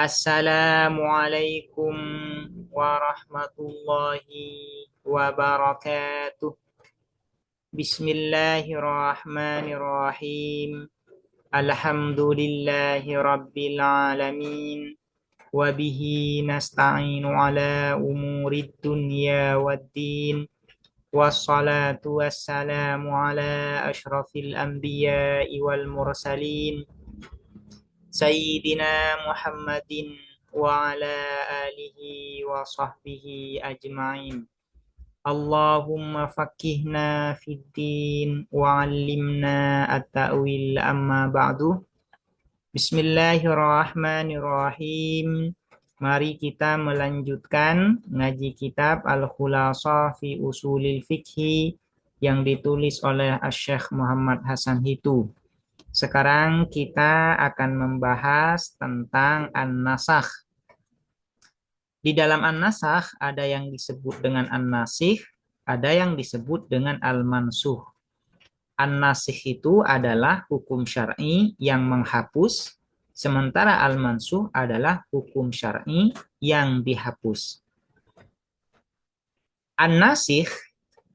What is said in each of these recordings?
Assalamualaikum warahmatullahi wabarakatuh. Bismillahirrahmanirrahim. Alhamdulillahi rabbil alamin. Wabihi nasta'inu ala umurid dunya waddin. Wassalatu wassalamu ala ashrafil anbiya'i wal mursalin. Sayyidina Muhammadin wa ala alihi wa sahbihi ajma'in. Allahumma faqihna fid din wa 'allimna at-ta'wil amma ba'du. Bismillahirrahmanirrahim. Mari kita melanjutkan ngaji kitab Al-Khulasah fi Usulil Fiqhi yang ditulis oleh Asy-Syaikh Muhammad Hasan Hitu. Sekarang kita akan membahas tentang an-nasakh. Di dalam an-nasakh ada yang disebut dengan an-nasikh, ada yang disebut dengan al-mansuh. An-nasikh itu adalah hukum syar'i yang menghapus, sementara al-mansuh adalah hukum syar'i yang dihapus. An-nasikh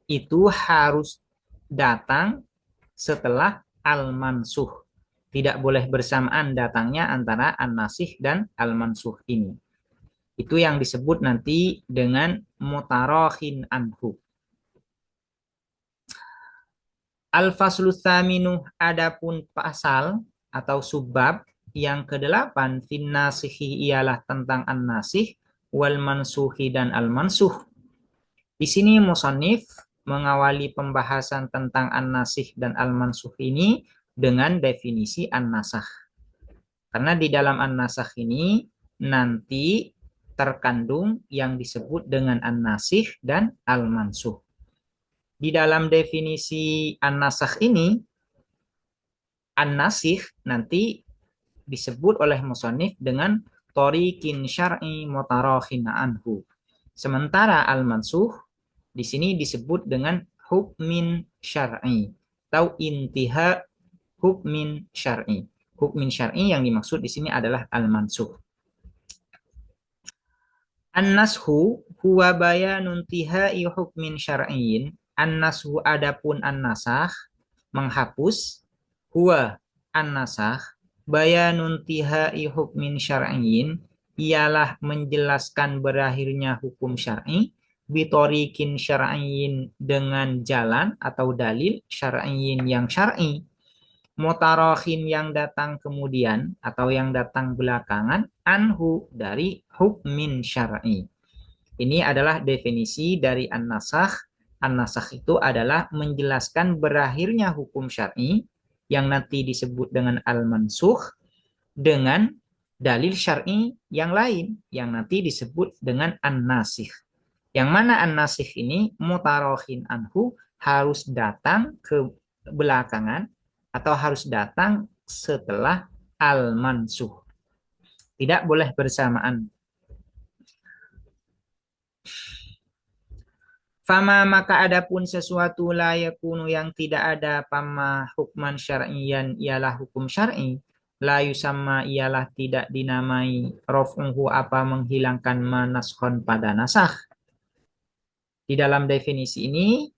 itu harus datang setelah al-mansuh. Tidak boleh bersamaan datangnya antara an-nasikh dan al-mansuh ini. Itu yang disebut nanti dengan mutarakhin anhu. Al-faslu tsaminu, adapun pasal atau subbab yang ke-8 fin nasikhi ialah tentang an-nasikh wal mansuhi dan al-mansuh. Di sini musannif mengawali pembahasan tentang an-nasikh dan al-mansuh ini dengan definisi an-nasakh. Karena di dalam an-nasakh ini nanti terkandung yang disebut dengan an-nasikh dan al-mansuh. Di dalam definisi an-nasakh ini, an-nasikh nanti disebut oleh musannif dengan thoriqin syar'i mutarakhin anhu. Sementara al-mansuh di sini disebut dengan hukmin syar'i atau intiha hukmin syar'i. Hukmin syar'i yang dimaksud di sini adalah al-mansuh. An-nashu huwa bayanun tihai hukmin syar'iyyin. An-nashu adapun an-nasakh menghapus, huwa an-nasakh bayanun tihai hukmin syar'iyyin ialah menjelaskan berakhirnya hukum syar'i bitorikin syar'iyyin dengan jalan atau dalil syar'iyyin yang syar'i, mutarakhin yang datang kemudian atau yang datang belakangan, anhu dari hukmin syar'i. Ini adalah definisi dari an-nasakh. An-nasakh itu adalah menjelaskan berakhirnya hukum syar'i yang nanti disebut dengan al-mansukh dengan dalil syar'i yang lain yang nanti disebut dengan an-nasikh. Yang mana an-nasikh ini mutarakhin anhu harus datang ke belakangan atau harus datang setelah al-mansuh. Tidak boleh bersamaan. Fama maka adapun sesuatu la yakunu yang tidak ada pama hukman syar'iyan ialah hukum syar'i, la yusamma ialah tidak dinamai raf'uhu apa menghilangkan manaskhon pada nasakh. Di dalam definisi ini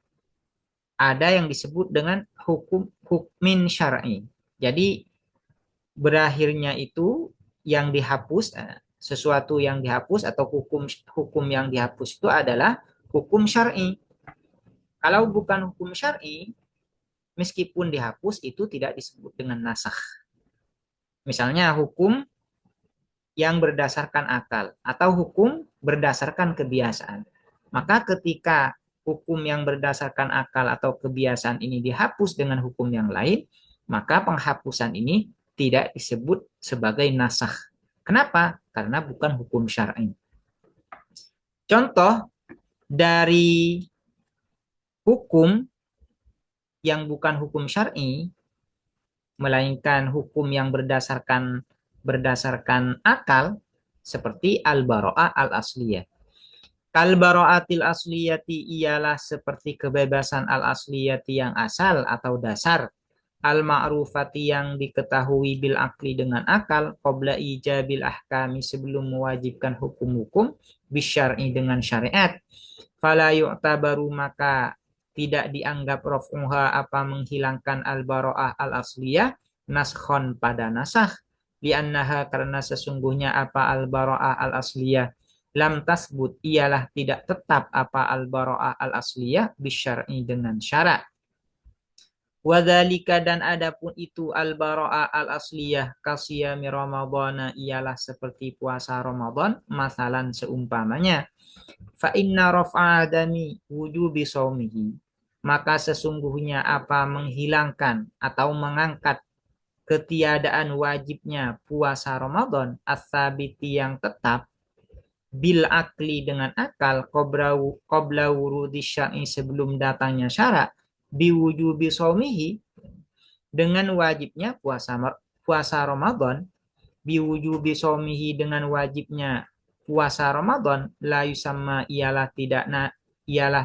ada yang disebut dengan hukmin syar'i. Jadi berakhirnya itu yang dihapus, sesuatu yang dihapus atau hukum yang dihapus itu adalah hukum syar'i. Kalau bukan hukum syar'i, meskipun dihapus itu tidak disebut dengan nasakh. Misalnya hukum yang berdasarkan akal atau hukum berdasarkan kebiasaan. Maka ketika hukum yang berdasarkan akal atau kebiasaan ini dihapus dengan hukum yang lain, maka penghapusan ini tidak disebut sebagai nasakh. Kenapa? Karena bukan hukum syar'i. Contoh dari hukum yang bukan hukum syar'i, melainkan hukum yang berdasarkan akal, seperti al-bara'ah al-asliyah. Kal-bara'atil asliyati ialah seperti kebebasan al-asliyati yang asal atau dasar. al-ma'rufati yang diketahui bil akli dengan akal, qabla ijabil ahkami sebelum mewajibkan hukum-hukum, bisyar'i dengan syariat. Fala yu'tabaru maka tidak dianggap raf'uha apa menghilangkan al-bara'ah al-asliyah naskhon pada nasakh. Li'annaha karena sesungguhnya apa al-bara'ah al-asliyah lam tasbut ialah tidak tetap apa al-bara'ah al-asliyah bisyar'i dengan syarak. Wadzalika dan adapun itu al-bara'ah al-asliyah kasiyami ramadhana ialah seperti puasa Ramadan masalan seumpamanya fa inna raf'a adami wujubi saumihi maka sesungguhnya apa menghilangkan atau mengangkat ketiadaan wajibnya puasa Ramadan as-sabiti yang tetap bil akli dengan akal qabla wurudi syar'i sebelum datangnya syarak biwujubi saumihi dengan wajibnya puasa Ramadan biwujubi saumihi dengan wajibnya puasa Ramadan la yusamma ialah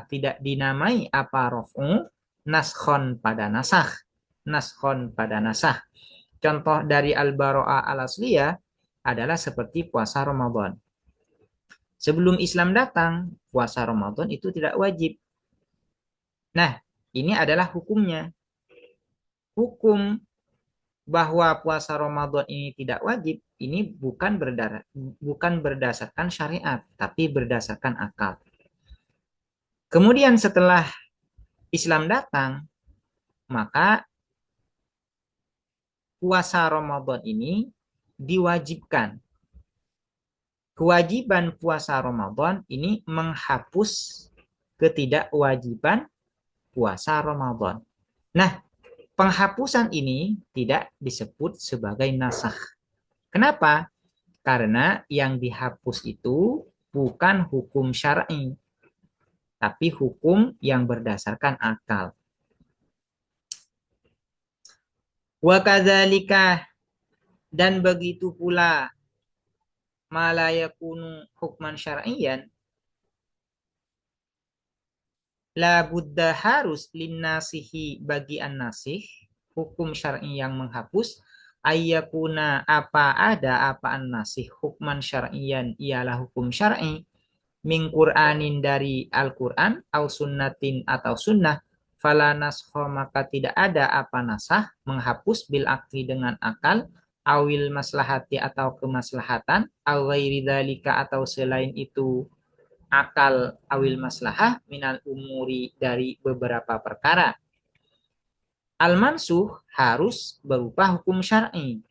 tidak dinamai apa raf'u naskhon pada nasah. Contoh dari al-bara'ah al-asliyah adalah seperti puasa Ramadan. Sebelum Islam datang, puasa Ramadan itu tidak wajib. Nah, ini adalah hukumnya. Hukum bahwa puasa Ramadan ini tidak wajib, ini bukan berdasarkan syariat, tapi berdasarkan akal. Kemudian setelah Islam datang, maka puasa Ramadan ini diwajibkan. Kewajiban puasa Ramadan ini menghapus ketidakwajiban puasa Ramadan. Nah, penghapusan ini tidak disebut sebagai nasakh. Kenapa? Karena yang dihapus itu bukan hukum syar'i, tapi hukum yang berdasarkan akal. Wa kadzalika dan begitu pula ma la yakunu hukman syar'iyyan la budda harus linnasihi bagi an-nasih hukum syar'i yang menghapus ayyakuna apa an-nasih hukman syar'iyyan ialah hukum syar'i min Qur'anin dari Al-Qur'an au sunnatin atau sunnah fala naskha maka tidak ada apa nasah menghapus bil akli dengan akal awil maslahati atau kemaslahatan au ghairi dzalika atau selain itu akal awil maslahah minal umuri dari beberapa perkara. Al-mansuh harus berupa hukum syar'i.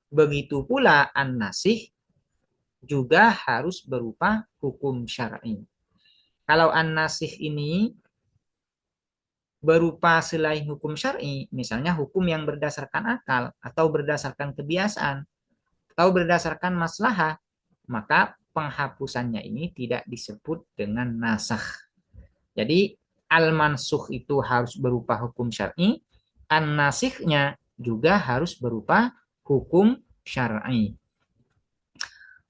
Begitu pula an-nasih juga harus berupa hukum syar'i. Kalau an-nasih ini berupa selain hukum syar'i, misalnya hukum yang berdasarkan akal atau berdasarkan kebiasaan atau berdasarkan maslahah, maka penghapusannya ini tidak disebut dengan nasakh. Jadi al-mansukh itu harus berupa hukum syar'i, an-nasikhnya juga harus berupa hukum syar'i.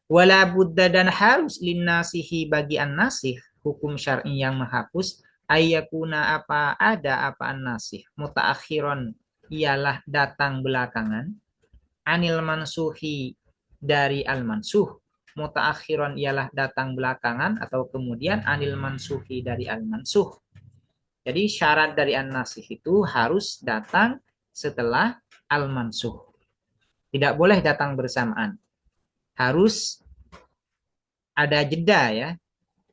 Wala budda dan harus linnasihi bagi an-nasikh hukum syar'i yang menghapus ayyakuna apa an-nasikh mutaakhiron ialah datang belakangan anil mansuhi dari al-mansuh mutaakhiron ialah datang belakangan atau kemudian anil mansuhi dari al-mansuh. Jadi syarat dari an-nasikh itu harus datang setelah al-mansuh. Tidak boleh datang bersamaan. Harus ada jeda ya.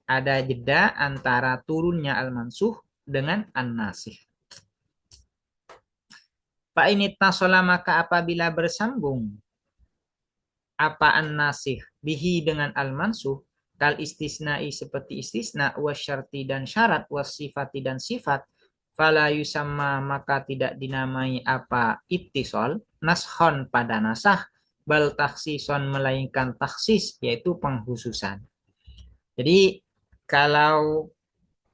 Ada jeda antara turunnya al-mansuh dengan an-nasikh. Fa ini tasola maka apabila bersambung apa an-nasikh bihi dengan al-mansuh kal istisna'i seperti istisna wasyarti dan syarat wasifati dan sifat fala yusamma maka tidak dinamai apa ittisal nashon pada nasah bal taksison melainkan taksis yaitu penghususan. Jadi kalau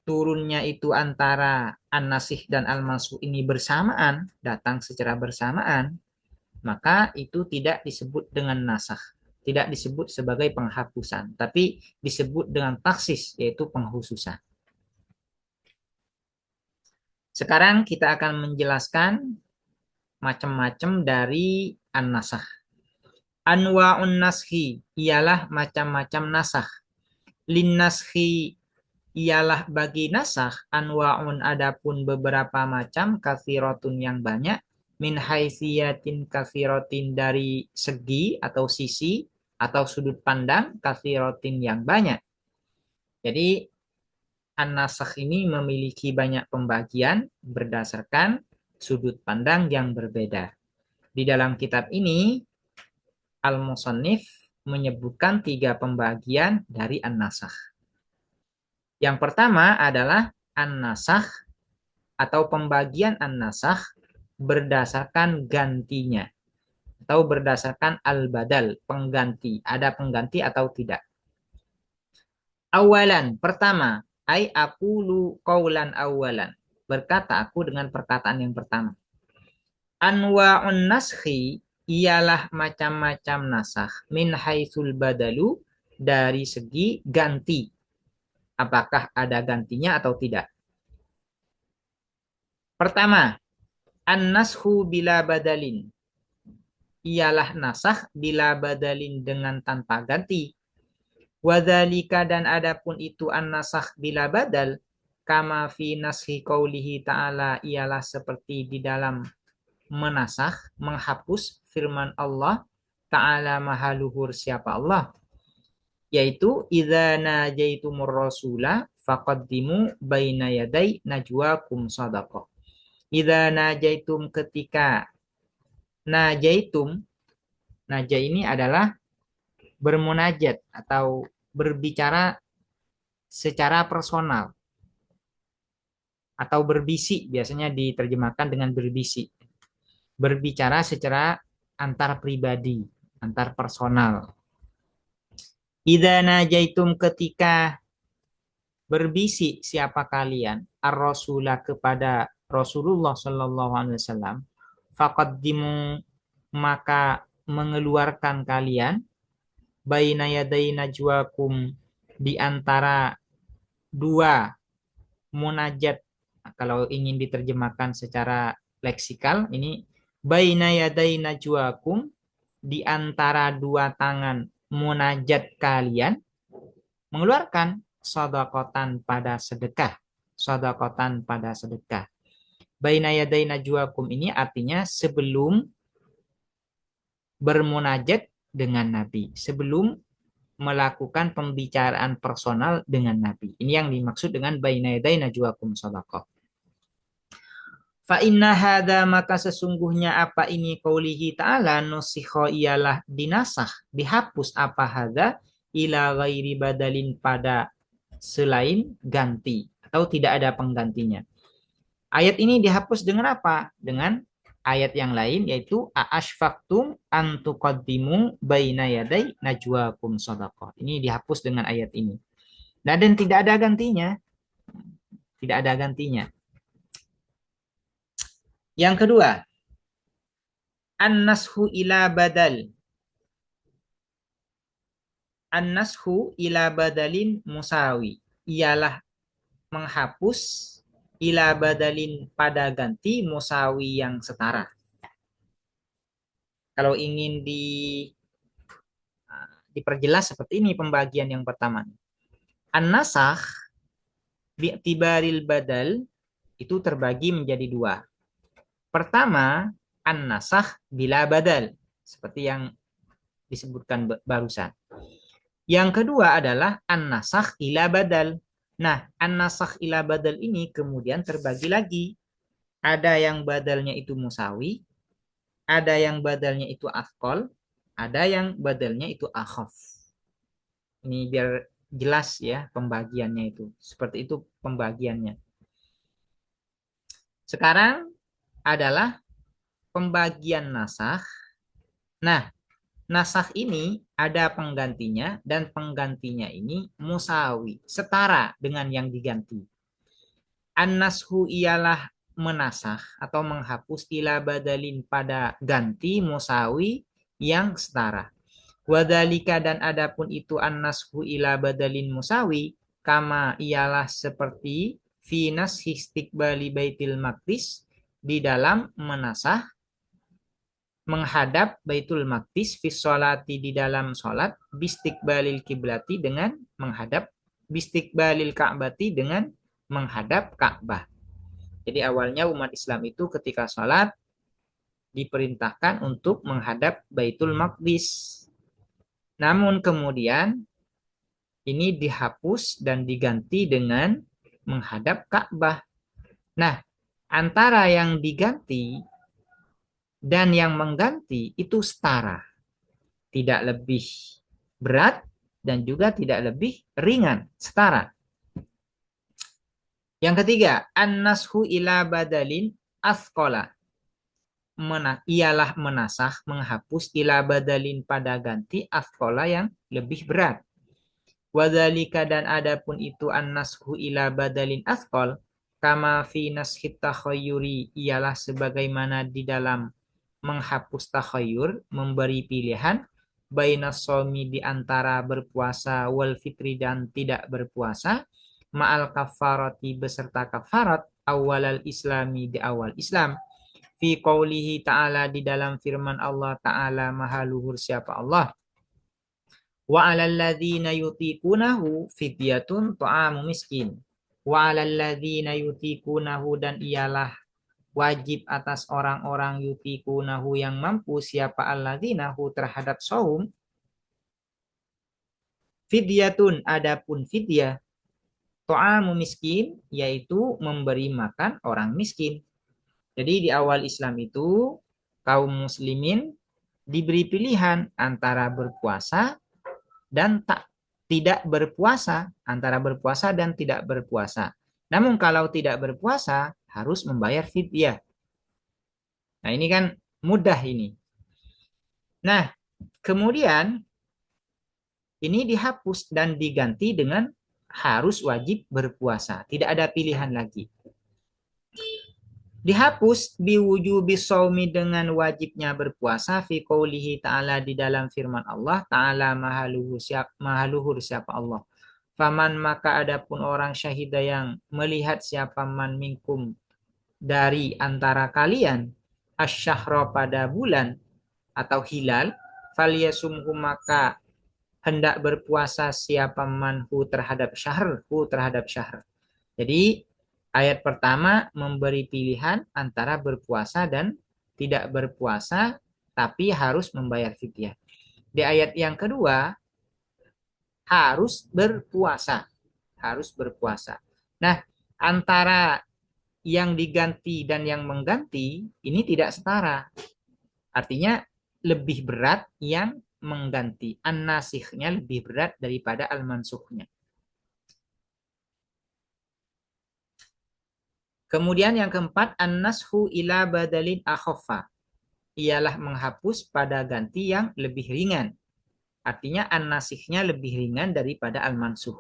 turunnya itu antara an-nasikh dan al-mansuh ini bersamaan, datang secara bersamaan, maka itu tidak disebut dengan nasakh, tidak disebut sebagai penghapusan, tapi disebut dengan taksis, yaitu penghususan. Sekarang kita akan menjelaskan macam-macam dari an-nasakh. Anwa'un naskhi ialah macam-macam nasakh. Lin naskhi ialah bagi nasakh anwa'un adapun beberapa macam kathiratun yang banyak min haithiyatin kathiratin dari segi atau sisi atau sudut pandang kathiratin yang banyak. Jadi an-nasakh ini memiliki banyak pembagian berdasarkan sudut pandang yang berbeda. Di dalam kitab ini Al-Musannif menyebutkan 3 pembagian dari an-nasakh. Yang pertama adalah an-nasakh atau pembagian an-nasakh berdasarkan gantinya atau berdasarkan al-badal, pengganti. Ada pengganti atau tidak. Awalan, pertama, aku lu qaulan awalan. Berkata aku dengan perkataan yang pertama. Anwa'un naskhi ialah macam-macam nasakh min haitsul badalu dari segi ganti. Apakah ada gantinya atau tidak? Pertama, an-naskhu bila badalin. Ialah nasakh bila badalin dengan tanpa ganti. Wadzalika dan adapun itu an-nasakh bila badal kama fi naskhi qaulihi ta'ala ialah seperti di dalam menasakh, menghapus firman Allah Ta'ala maha luhur siapa Allah, yaitu idza najaitumur rasula faqaddimu baina yaday najwakum shadaqah. Idza najaitum ketika najaitum, naja ini adalah bermunajat atau berbicara secara personal atau berbisik, biasanya diterjemahkan dengan berbisik. Berbicara secara antar pribadi, antar personal. Idza najaitum ketika berbisik siapa kalian ar-rasulah kepada Rasulullah sallallahu alaihi wasallam, faqaddimu maka mengeluarkan kalian baina yaday najwakum di antara dua munajat. Kalau ingin diterjemahkan secara leksikal ini baina yaday najwakum di antara dua tangan munajat kalian mengeluarkan sodakotan pada sedekah. Sodakotan pada sedekah. Baina yaday najwakum ini artinya sebelum bermunajat dengan Nabi. Sebelum melakukan pembicaraan personal dengan Nabi. Ini yang dimaksud dengan baina yaday najwakum sodakoh. Fa inna hadza maka sesungguhnya apa ini qaulihi ta'ala nusikha ialah dinasah, dihapus apa hadza ila ghairi badalin pada selain ganti atau tidak ada penggantinya. Ayat ini dihapus dengan apa? Dengan ayat yang lain yaitu a'ashfaqtum an tuqaddimu baina yaday najwakum shadaqah. Ini dihapus dengan ayat ini. Dan tidak ada gantinya. Tidak ada gantinya. Yang kedua, an-nashu ila badal. An-nashu ila badalin musawi. Ialah menghapus ila badalin pada ganti musawi yang setara. Kalau ingin diperjelas seperti ini pembagian yang pertama. An-nasakh bi'tibaril badal itu terbagi menjadi dua. Pertama, an-nasakh bila badal. Seperti yang disebutkan barusan. Yang kedua adalah an-nasakh ila badal. Nah, an-nasakh ila badal ini kemudian terbagi lagi. Ada yang badalnya itu musawi, ada yang badalnya itu afqal, ada yang badalnya itu akhaf. Ini biar jelas ya pembagiannya itu. Seperti itu pembagiannya. Sekarang adalah pembagian nasakh. Nah, nasakh ini ada penggantinya dan penggantinya ini musawi, setara dengan yang diganti. An-nashu ialah menasakh atau menghapus ila badalin pada ganti musawi yang setara. Wadhalika dan adapun itu an-nashu ila badalin musawi kama ialah seperti fi nashi istiqbali baitil maqdis di dalam menasakh menghadap Baitul Maqdis fi sholati di dalam sholat, bistiqbalil kiblati dengan menghadap, bistiqbalil ka'bati dengan menghadap Ka'bah. Jadi awalnya umat Islam itu ketika sholat diperintahkan untuk menghadap Baitul Maqdis. Namun kemudian ini dihapus dan diganti dengan menghadap Ka'bah. Nah, antara yang diganti dan yang mengganti itu setara. Tidak lebih berat dan juga tidak lebih ringan. Setara. Yang ketiga, an-nashu ila badalin asqala. Ialah menasah, menghapus ila badalin pada ganti asqala yang lebih berat. Wadhalika dan adapun itu an-nashu ila badalin asqal kama fi nashit takhayyuri ialah sebagaimana di dalam menghapus takhayyur, memberi pilihan bainas shaumi di antara berpuasa wal fitri dan tidak berpuasa ma'al kafarati beserta kafarat awalal islami di awal Islam fi qaulihi ta'ala di dalam firman Allah ta'ala maha luhur siapa Allah wa 'alal ladzina yutiqunahu fidyatun ta'amu miskin wa 'alal ladzina yutiqunahu dan ialah wajib atas orang-orang yutiqunahu yang mampu siapa alladzinahu terhadap saum fidyatun adapun fidyah ta'amu miskin yaitu memberi makan orang miskin. Jadi di awal Islam itu kaum muslimin diberi pilihan antara berpuasa dan tidak berpuasa, antara berpuasa dan tidak berpuasa. Namun kalau tidak berpuasa harus membayar fidyah. Nah, ini kan mudah ini. Nah, kemudian ini dihapus dan diganti dengan harus wajib berpuasa. Tidak ada pilihan lagi. Dihapus biwujubi shaumi dengan wajibnya berpuasa fi qoulihi ta'ala di dalam firman Allah ta'ala maha luhur siapa Allah. Faman maka adapun orang syahida yang melihat siapa man minkum dari antara kalian asyahra pada bulan atau hilal falyasumhu maka hendak berpuasa siapa manhu terhadap syahr, terhadap syahr. Jadi ayat pertama memberi pilihan antara berpuasa dan tidak berpuasa, tapi harus membayar fidyah. Di ayat yang kedua, harus berpuasa. Harus berpuasa. Nah, antara yang diganti dan yang mengganti, ini tidak setara. Artinya, lebih berat yang mengganti. An-nasikhnya lebih berat daripada al-mansukhnya. Kemudian yang keempat, an-nashu ila badalin akhaffa. Ialah menghapus pada ganti yang lebih ringan. Artinya an-nasikhnya lebih ringan daripada al-mansuh.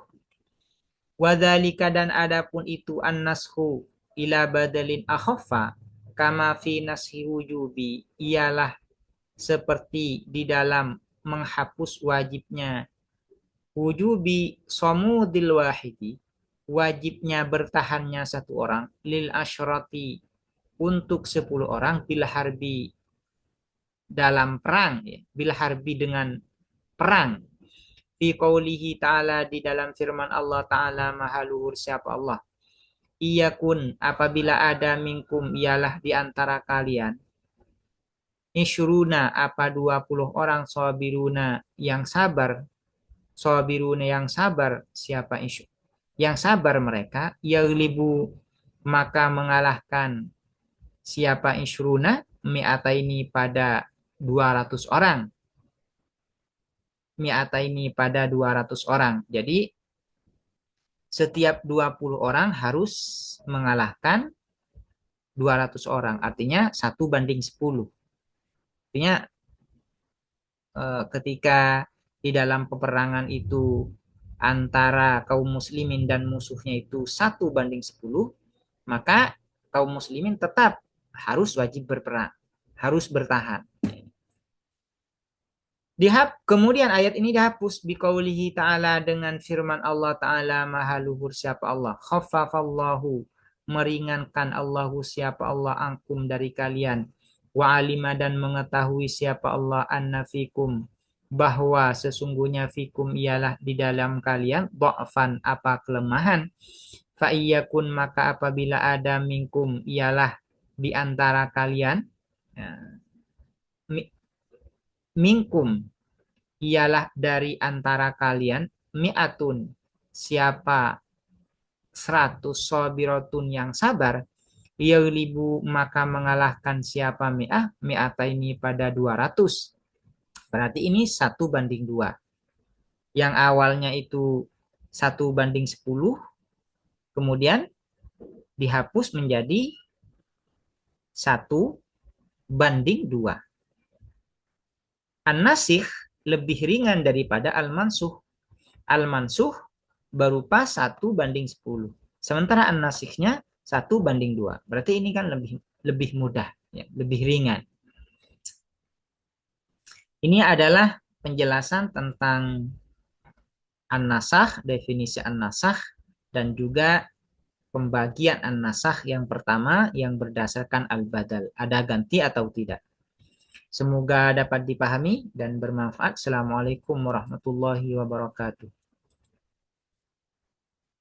Wadhalika dan adapun itu an-nashu ila badalin akhaffa kama fi nashi wujubi ialah seperti di dalam menghapus wajibnya wujubi somudil wahidi wajibnya bertahannya satu orang lil asyrati untuk 10 orang bil harbi dalam perang ya. Bil harbi dengan perang fi qoulihi ta'ala di dalam firman Allah ta'ala maha luhur siapa Allah iyakun apabila ada minkum ialah di antara kalian isyuruna apa 20 orang sabiruna yang sabar sabiruna yang sabar siapa isyu yang sabar mereka yaglibu maka mengalahkan siapa isyruna mi'ataini pada 200 orang mi'ataini pada 200 orang jadi setiap 20 orang harus mengalahkan 200 orang artinya 1:10 artinya ketika di dalam peperangan itu antara kaum muslimin dan musuhnya itu 1:10, maka kaum muslimin tetap harus wajib berperang, harus bertahan. Kemudian ayat ini dihapus biqaulihi ta'ala dengan firman Allah ta'ala maha luhur siapa Allah. Khaffafallahu meringankan Allahu siapa Allah angkum dari kalian. Wa alima dan mengetahui siapa Allah anna fikum bahwa sesungguhnya fikum ialah di dalam kalian dha'fan apa kelemahan. Fa iyakun maka apabila ada minkum ialah di antara kalian, ya, minkum ialah dari antara kalian, mi'atun siapa 100 sabirotun yang sabar, yaglibu maka mengalahkan siapa mi'ata ini pada 200. Berarti ini 1 banding 2. Yang awalnya itu 1 banding 10, kemudian dihapus menjadi 1 banding 2. An-nasikh lebih ringan daripada al-mansuh. Al-mansuh berupa 1 banding 10. Sementara an-nasikhnya 1 banding 2. Berarti ini kan lebih mudah, ya, lebih ringan. Ini adalah penjelasan tentang an-nasakh, definisi an-nasakh, dan juga pembagian an-nasakh yang pertama yang berdasarkan al-badal. Ada ganti atau tidak. Semoga dapat dipahami dan bermanfaat. Assalamualaikum warahmatullahi wabarakatuh.